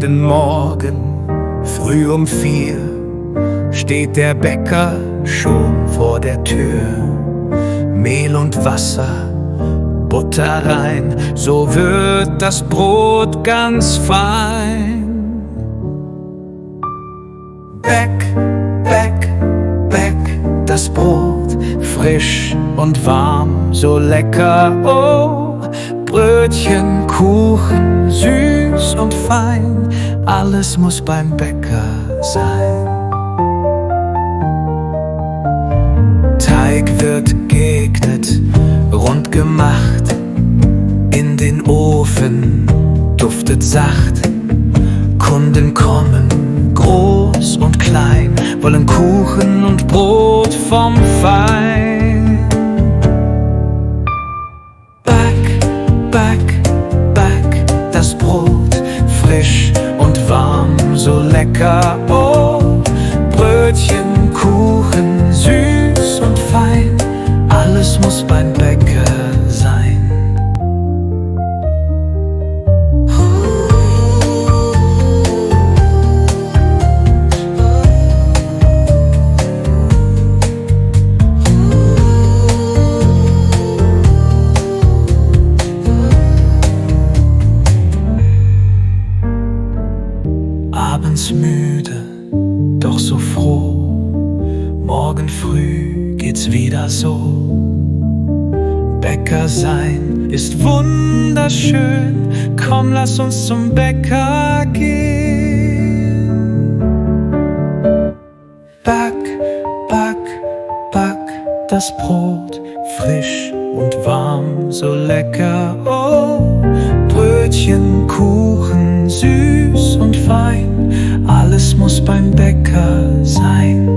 Jeden Morgen, früh um 4, steht der Bäcker schon vor der Tür. Mehl und Wasser, Butter rein, so wird das Brot ganz fein. Bäck, bäck, bäck das Brot, frisch und warm, so lecker, oh. Brötchen, Kuchen, süß und fein, alles muss beim Bäcker sein. Teig wird geegnet, rund gemacht, in den Ofen, duftet sacht. Kunden kommen, groß und klein, wollen Kuchen und Brot vom Feind. Back, back das Brot, frisch und warm, so lecker, oh. Brötchen, Kuchen, süß und fein, alles muss beim Bäcker sein. Abends müde, doch so froh, morgen früh geht's wieder so. Bäcker sein ist wunderschön, komm, lass uns zum Bäcker gehen. Back, back, back das Brot, frisch und warm, so lecker, oh. Brötchen, Kuchen, süß und fein, alles muss beim Bäcker sein.